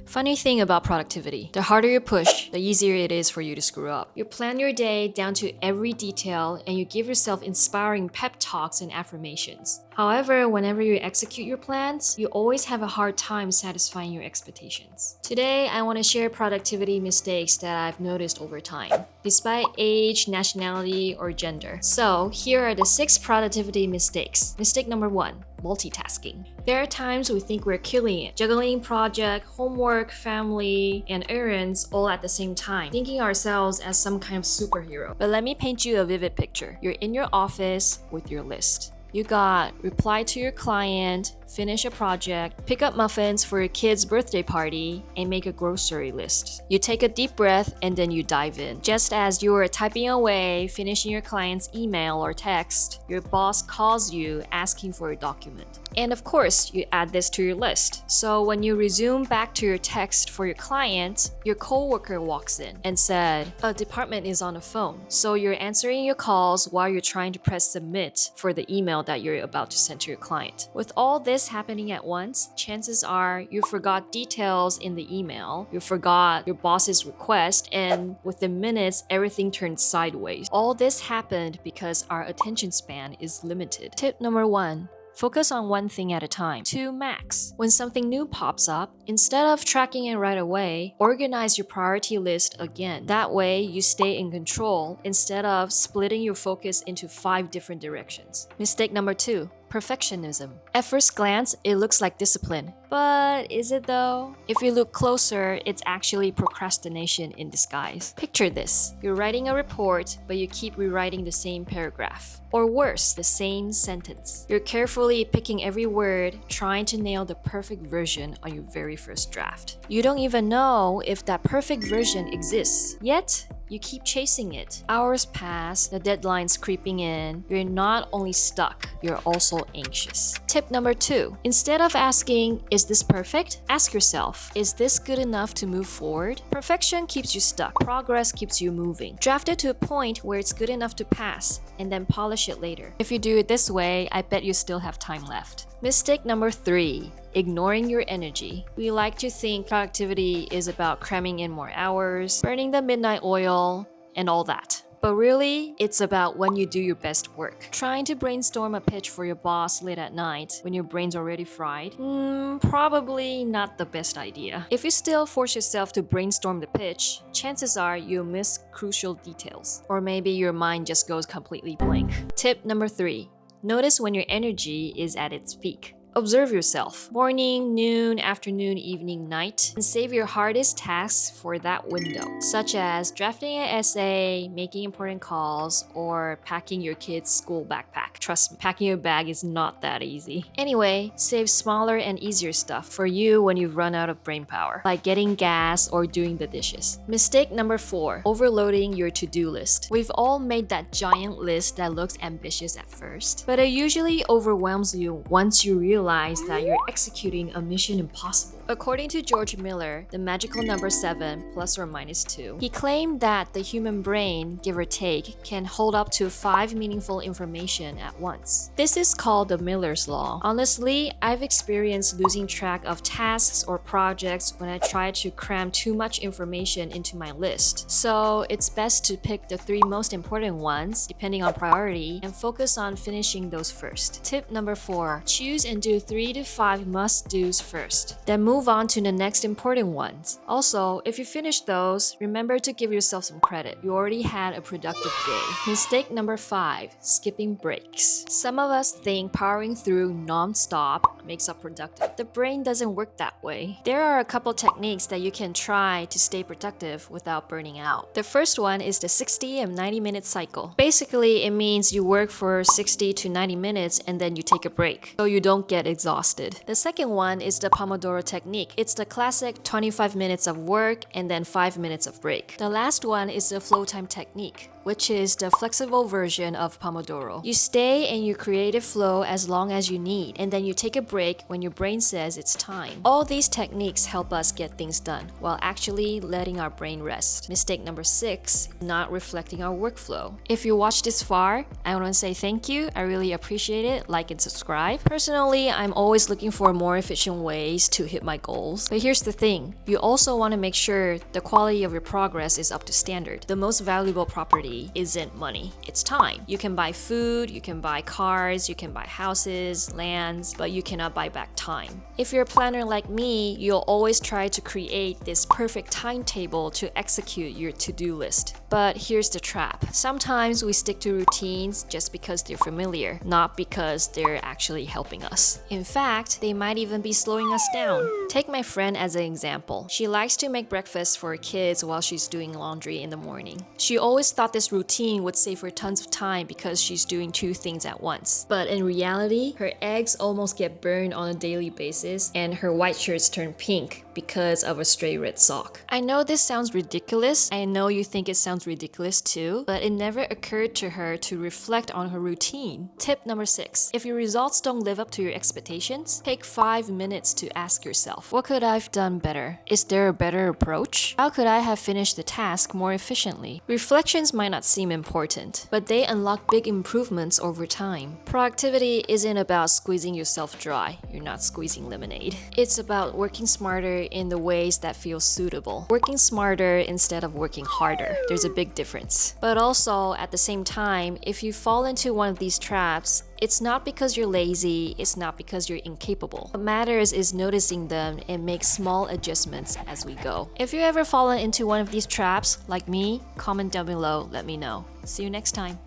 Funny thing about productivity, the harder you push, the easier it is for you to screw up. You plan your day down to every detail and you give yourself inspiring pep talks and affirmations. However, whenever you execute your plans, you always have a hard time satisfying your expectations. Today, I want to share productivity mistakes that I've noticed over time, despite age, nationality, or gender. So, here are the 6 productivity mistakes. Mistake number 1. Multitasking. There are times we think we're killing it, juggling project, homework, family, and errands all at the same time, thinking ourselves as some kind of superhero. But let me paint you a vivid picture. You're in your office with your list. You got reply to your client, finish a project, pick up muffins for your kid's birthday party, and make a grocery list. You take a deep breath and then you dive in. Just as you are typing away, finishing your client's email or text, your boss calls you asking for a document. And of course, you add this to your list. So when you resume back to your text for your client, your coworker walks in and said, "A department is on the phone." So you're answering your calls while you're trying to press submit for the email that you're about to send to your client. With all this happening at once, chances are you forgot details in the email, you forgot your boss's request, and within minutes, everything turned sideways. All this happened because our attention span is limited. Tip number 1. Focus on one thing at a time. 2 max. When something new pops up, instead of tracking it right away, organize your priority list again. That way, you stay in control instead of splitting your focus into 5 different directions. Mistake number 2. Perfectionism. At first glance, it looks like discipline. But is it though? If you look closer, it's actually procrastination in disguise. Picture this. You're writing a report, but you keep rewriting the same paragraph. Or worse, the same sentence. You're carefully picking every word, trying to nail the perfect version on your very first draft. You don't even know if that perfect version exists. Yet, you keep chasing it. Hours pass, the deadline's creeping in. You're not only stuck, you're also anxious. Tip number 2. Instead of asking, "Is this perfect?" ask yourself, "Is this good enough to move forward?" Perfection keeps you stuck. Progress keeps you moving. Draft it to a point where it's good enough to pass, and then polish it later. If you do it this way, I bet you still have time left. Mistake number 3. Ignoring your energy. We like to think productivity is about cramming in more hours, burning the midnight oil, and all that. But really, it's about when you do your best work. Trying to brainstorm a pitch for your boss late at night when your brain's already fried? Probably not the best idea. If you still force yourself to brainstorm the pitch, chances are you'll miss crucial details. Or maybe your mind just goes completely blank. Tip number 3. Notice when your energy is at its peak. Observe yourself. Morning, noon, afternoon, evening, night, and save your hardest tasks for that window, such as drafting an essay, making important calls, or packing your kid's school backpack. Trust me, packing your bag is not that easy. Anyway, save smaller and easier stuff for you when you've run out of brain power, like getting gas or doing the dishes. Mistake number 4. Overloading your to-do list. We've all made that giant list that looks ambitious at first, but it usually overwhelms you once you realize that you're executing a mission impossible. According to George Miller, the magical number 7 plus or minus 2, he claimed that the human brain, give or take, can hold up to 5 meaningful information at once. This is called the Miller's Law. Honestly, I've experienced losing track of tasks or projects when I try to cram too much information into my list. So it's best to pick the 3 most important ones, depending on priority, and focus on finishing those first. Tip number 4. Choose and do 3 to 5 must-dos first. Then move on to the next important ones. Also, if you finish those, remember to give yourself some credit. You already had a productive day. Mistake number 5. Skipping breaks. Some of us think powering through non-stop makes us productive. The brain doesn't work that way. There are a couple techniques that you can try to stay productive without burning out. The first one is the 60 and 90-minute cycle. Basically, it means you work for 60 to 90 minutes and then you take a break, so you don't get exhausted. The second one is the Pomodoro technique. It's the classic 25 minutes of work and then 5 minutes of break. The last one is the flow time technique. which is the flexible version of Pomodoro. You stay in your creative flow as long as you need, and then you take a break when your brain says it's time. All these techniques help us get things done while actually letting our brain rest. Mistake number 6, not reflecting our workflow. If you watched this far, I want to say thank you. I really appreciate it. Like and subscribe. Personally, I'm always looking for more efficient ways to hit my goals. But here's the thing, you also want to make sure the quality of your progress is up to standard. The most valuable property isn't money, it's time. You can buy food, you can buy cars, you can buy houses, lands, but you cannot buy back time. If you're a planner like me, you'll always try to create this perfect timetable to execute your to-do list. But here's the trap. Sometimes we stick to routines just because they're familiar, not because they're actually helping us. In fact, they might even be slowing us down. Take my friend as an example. She likes to make breakfast for her kids while she's doing laundry in the morning. She always thought this routine would save her tons of time because she's doing 2 things at once. But in reality, her eggs almost get burned on a daily basis and her white shirts turn pink because of a stray red sock. I know this sounds ridiculous. I know you think it sounds ridiculous too, but it never occurred to her to reflect on her routine. Tip number 6. If your results don't live up to your expectations, take 5 minutes to ask yourself, what could I have done better? Is there a better approach? How could I have finished the task more efficiently? Reflections might not seem important, but they unlock big improvements over time. Productivity isn't about squeezing yourself dry. You're not squeezing lemonade. It's about working smarter in the ways that feel suitable. Working smarter instead of working harder. There's a big difference. But also, at the same time, if you fall into one of these traps, it's not because you're lazy, it's not because you're incapable. What matters is noticing them and make small adjustments as we go. If you ever fallen into one of these traps, like me, comment down below, let me know. See you next time.